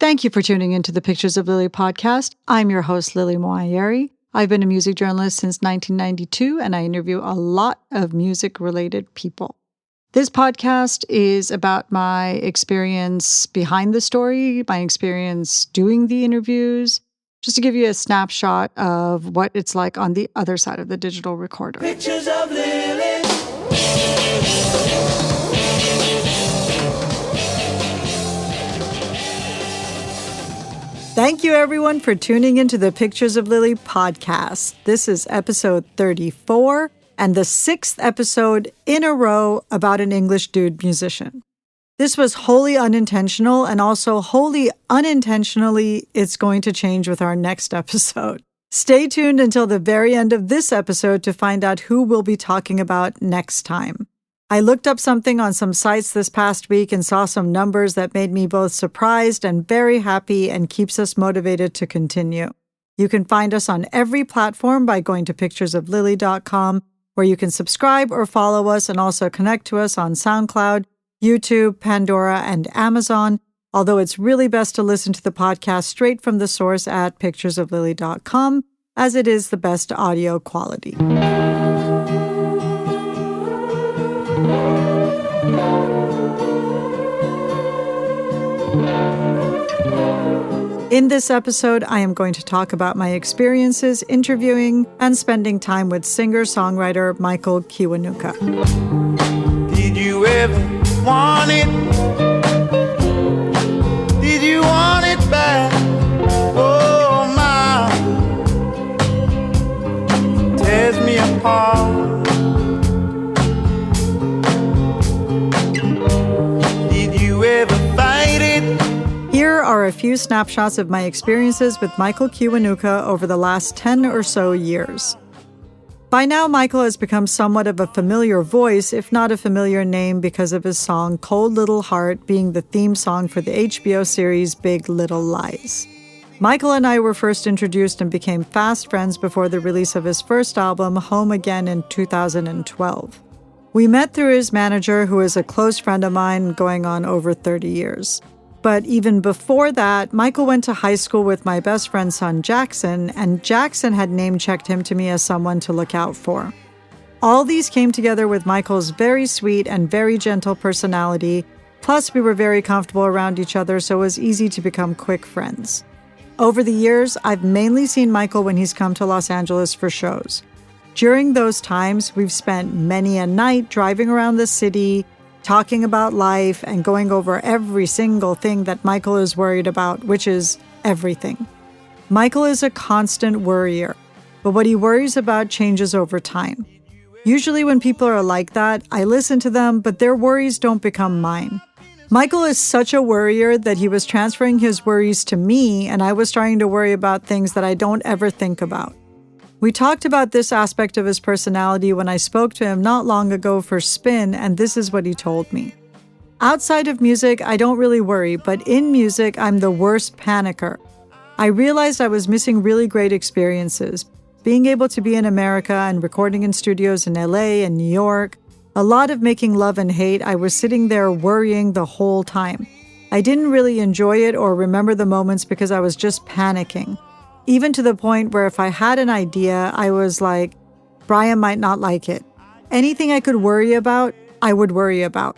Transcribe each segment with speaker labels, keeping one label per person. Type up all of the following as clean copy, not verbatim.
Speaker 1: Thank you for tuning into the Pictures of Lily podcast. I'm your host, Lily Moayeri. I've been a music journalist since 1992, and I interview a lot of music-related people. This podcast is about my experience behind the story, my experience doing the interviews, just to give you a snapshot of what it's like on the other side of the digital recorder.
Speaker 2: Pictures of Lily.
Speaker 1: Thank you, everyone, for tuning into the Pictures of Lily podcast. This is episode 34 and the 6th episode in a row about an English dude musician. This was wholly unintentional, and also wholly unintentionally, it's going to change with our next episode. Stay tuned until the very end of this episode to find out who we'll be talking about next time. I looked up something on some sites this past week and saw some numbers that made me both surprised and very happy and keeps us motivated to continue. You can find us on every platform by going to picturesoflily.com, where you can subscribe or follow us and also connect to us on SoundCloud, YouTube, Pandora, and Amazon, although it's really best to listen to the podcast straight from the source at picturesoflily.com, as it is the best audio quality. In this episode, I am going to talk about my experiences interviewing and spending time with singer-songwriter Michael Kiwanuka.
Speaker 2: Did you ever want it? Did you want it back? Oh my, tears me apart. Did you ever fight it?
Speaker 1: Here are a few snapshots of my experiences with Michael Kiwanuka over the last 10 or so years. By now, Michael has become somewhat of a familiar voice, if not a familiar name, because of his song Cold Little Heart being the theme song for the HBO series Big Little Lies. Michael and I were first introduced and became fast friends before the release of his first album, Home Again, in 2012. We met through his manager, who is a close friend of mine going on over 30 years. But even before that, Michael went to high school with my best friend's son, Jackson, and Jackson had name-checked him to me as someone to look out for. All these came together with Michael's very sweet and very gentle personality, plus we were very comfortable around each other, so it was easy to become quick friends. Over the years, I've mainly seen Michael when he's come to Los Angeles for shows. During those times, we've spent many a night driving around the city, talking about life and going over every single thing that Michael is worried about, which is everything. Michael is a constant worrier, but what he worries about changes over time. Usually when people are like that, I listen to them, but their worries don't become mine. Michael is such a worrier that he was transferring his worries to me, and I was starting to worry about things that I don't ever think about. We talked about this aspect of his personality when I spoke to him not long ago for Spin, and this is what he told me. Outside of music, I don't really worry, but in music, I'm the worst panicker. I realized I was missing really great experiences. Being able to be in America and recording in studios in LA and New York, a lot of making love and hate, I was sitting there worrying the whole time. I didn't really enjoy it or remember the moments because I was just panicking. Even to the point where if I had an idea, I was like, Brian might not like it. Anything I could worry about, I would worry about.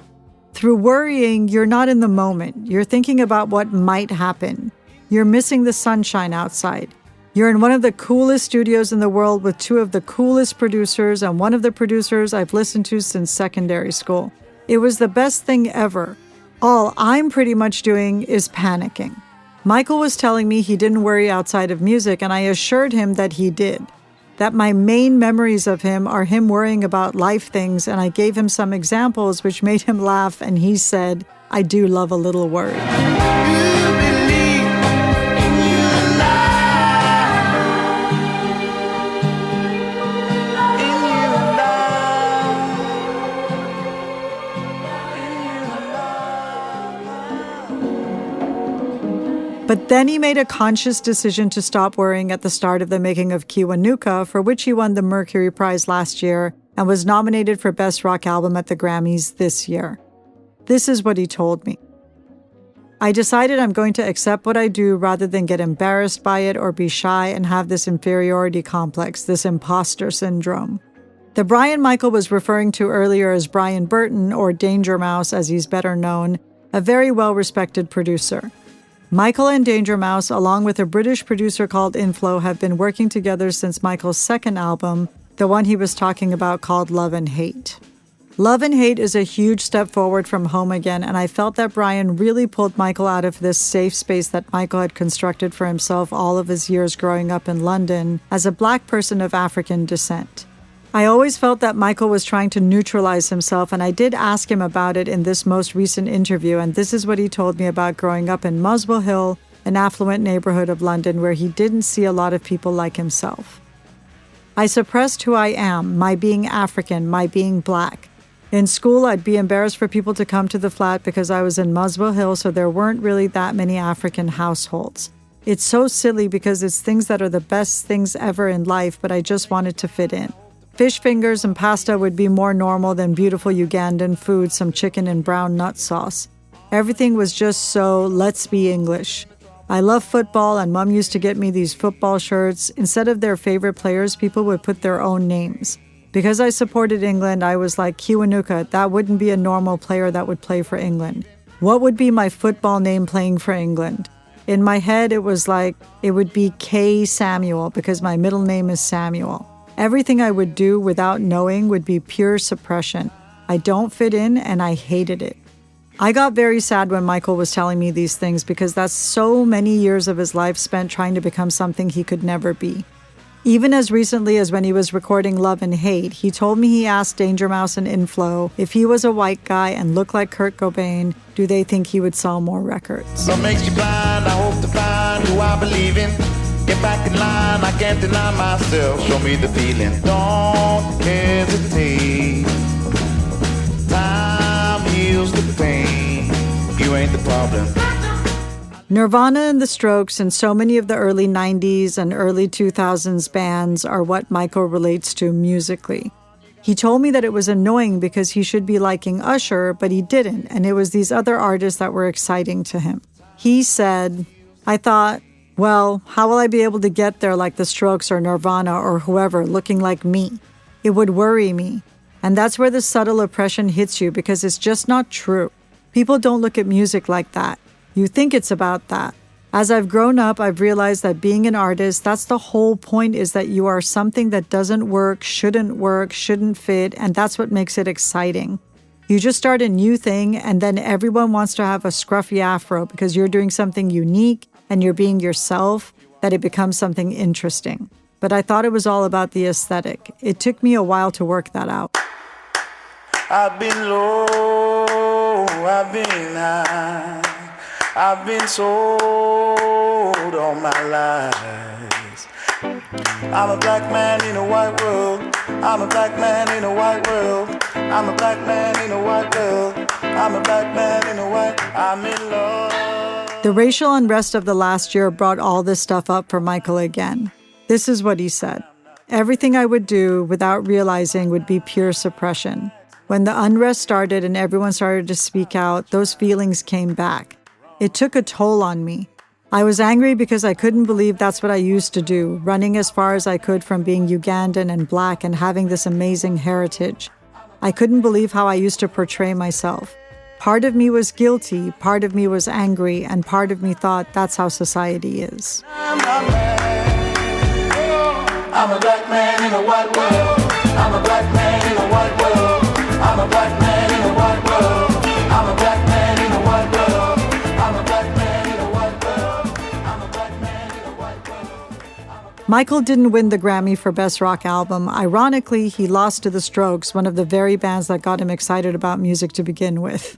Speaker 1: Through worrying, you're not in the moment. You're thinking about what might happen. You're missing the sunshine outside. You're in one of the coolest studios in the world with two of the coolest producers and one of the producers I've listened to since secondary school. It was the best thing ever. All I'm pretty much doing is panicking. Michael was telling me he didn't worry outside of music, and I assured him that he did. That my main memories of him are him worrying about life things, and I gave him some examples which made him laugh, and he said, I do love a little worry. But then he made a conscious decision to stop worrying at the start of the making of Kiwanuka, for which he won the Mercury Prize last year and was nominated for Best Rock Album at the Grammys this year. This is what he told me. I decided I'm going to accept what I do rather than get embarrassed by it or be shy and have this inferiority complex, this imposter syndrome. The Brian Michael was referring to earlier as Brian Burton, or Danger Mouse as he's better known, a very well-respected producer. Michael and Danger Mouse, along with a British producer called Inflo, have been working together since Michael's second album, the one he was talking about called Love and Hate. Love and Hate is a huge step forward from Home Again, and I felt that Brian really pulled Michael out of this safe space that Michael had constructed for himself all of his years growing up in London as a Black person of African descent. I always felt that Michael was trying to neutralize himself, and I did ask him about it in this most recent interview, and this is what he told me about growing up in Muswell Hill, an affluent neighborhood of London where he didn't see a lot of people like himself. I suppressed who I am, my being African, my being Black. In school, I'd be embarrassed for people to come to the flat because I was in Muswell Hill, so there weren't really that many African households. It's so silly because it's things that are the best things ever in life, but I just wanted to fit in. Fish fingers and pasta would be more normal than beautiful Ugandan food, some chicken and brown nut sauce. Everything was just so, let's be English. I love football, and Mom used to get me these football shirts. Instead of their favorite players, people would put their own names. Because I supported England, I was like, Kiwanuka, that wouldn't be a normal player that would play for England. What would be my football name playing for England? In my head, it was like, it would be K. Samuel, because my middle name is Samuel. Everything I would do without knowing would be pure suppression. I don't fit in, and I hated it. I got very sad when Michael was telling me these things because that's so many years of his life spent trying to become something he could never be. Even as recently as when he was recording Love and Hate, he told me he asked Danger Mouse and Inflo if he was a white guy and looked like Kurt Cobain, do they think he would sell more records?
Speaker 2: What makes you blind? I hope to find who I believe in. Get back in line, I can't deny myself. Show me the feeling. Don't hesitate. Time heals the pain. You ain't the problem.
Speaker 1: Nirvana and The Strokes and so many of the early 90s and early 2000s bands are what Michael relates to musically. He told me that it was annoying because he should be liking Usher, but he didn't, and it was these other artists that were exciting to him. He said, I thought, well, how will I be able to get there like The Strokes or Nirvana or whoever looking like me? It would worry me. And that's where the subtle oppression hits you because it's just not true. People don't look at music like that. You think it's about that. As I've grown up, I've realized that being an artist, that's the whole point, is that you are something that doesn't work, shouldn't fit, and that's what makes it exciting. You just start a new thing, and then everyone wants to have a scruffy afro because you're doing something unique and you're being yourself, that it becomes something interesting. But I thought it was all about the aesthetic. It took me a while to work that out.
Speaker 2: I've been low, I've been high. I've been sold all my life. I'm a black man in a white world. I'm a black man in a white world. I'm a black man in a white world. I'm a black man in a white. I'm in love.
Speaker 1: The racial unrest of the last year brought all this stuff up for Michael again. This is what he said. Everything I would do without realizing would be pure suppression. When the unrest started and everyone started to speak out, those feelings came back. It took a toll on me. I was angry because I couldn't believe that's what I used to do, running as far as I could from being Ugandan and Black and having this amazing heritage. I couldn't believe how I used to portray myself. Part of me was guilty, part of me was angry, and part of me thought that's how society is.
Speaker 2: I'm a black man in a white world. I'm a black man in a white world. I'm a black man in a white world. I'm a black man in a white world. I'm a black man in a white world. I'm a black man in a white world.
Speaker 1: Michael didn't win the Grammy for Best Rock Album. Ironically, he lost to The Strokes, one of the very bands that got him excited about music to begin with.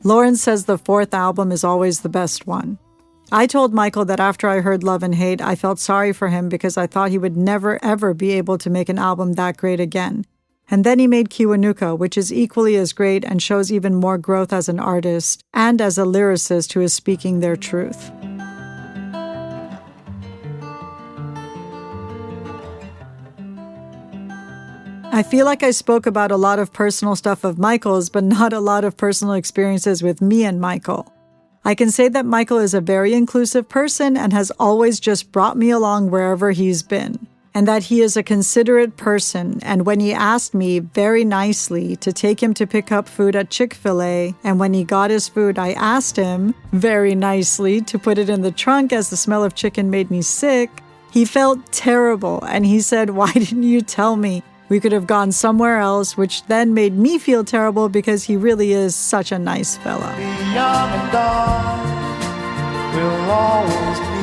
Speaker 1: Lauren says the fourth album is always the best one. I told Michael that after I heard Love and Hate, I felt sorry for him because I thought he would never ever be able to make an album that great again. And then he made Kiwanuka, which is equally as great and shows even more growth as an artist and as a lyricist who is speaking their truth. I feel like I spoke about a lot of personal stuff of Michael's, but not a lot of personal experiences with me and Michael. I can say that Michael is a very inclusive person and has always just brought me along wherever he's been, and that he is a considerate person. And when he asked me very nicely to take him to pick up food at Chick-fil-A, and when he got his food, I asked him very nicely to put it in the trunk as the smell of chicken made me sick, he felt terrible, and he said, "Why didn't you tell me? We could have gone somewhere else," which then made me feel terrible because he really is such a nice fella.
Speaker 2: Young and dark will always be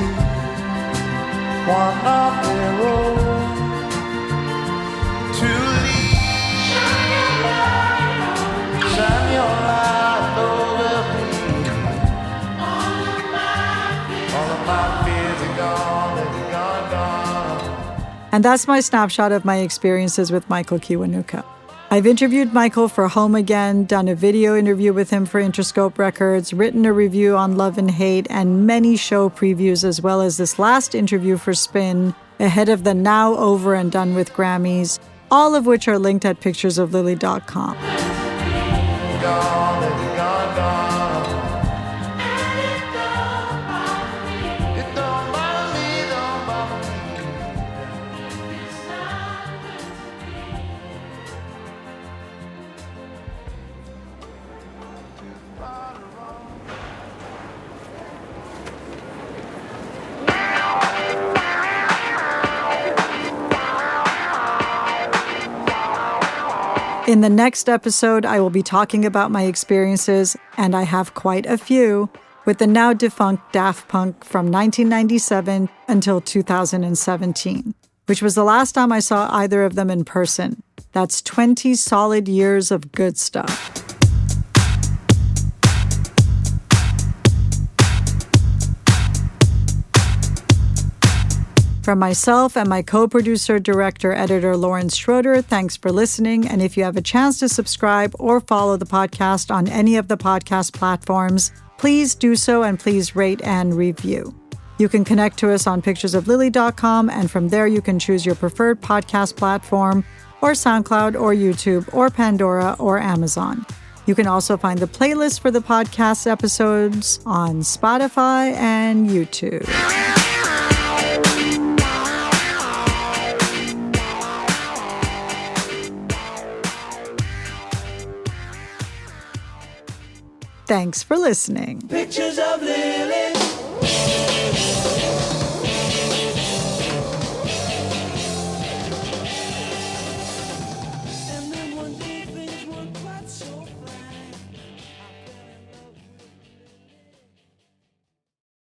Speaker 2: one of their own to lead. Shine your light over me. All of my fears are gone, they're gone, gone.
Speaker 1: And that's my snapshot of my experiences with Michael Kiwanuka. I've interviewed Michael for Home Again, done a video interview with him for Interscope Records, written a review on Love and Hate, and many show previews, as well as this last interview for Spin, ahead of the now over and done with Grammys, all of which are linked at picturesoflily.com. In the next episode, I will be talking about my experiences, and I have quite a few, with the now defunct Daft Punk from 1997 until 2017, which was the last time I saw either of them in person. That's 20 solid years of good stuff. From myself and my co-producer, director, editor, Lauren Schroeder, thanks for listening. And if you have a chance to subscribe or follow the podcast on any of the podcast platforms, please do so and please rate and review. You can connect to us on picturesoflily.com, and from there you can choose your preferred podcast platform, or SoundCloud, or YouTube, or Pandora, or Amazon. You can also find the playlist for the podcast episodes on Spotify and YouTube. Thanks for listening.
Speaker 3: Pictures of Lily.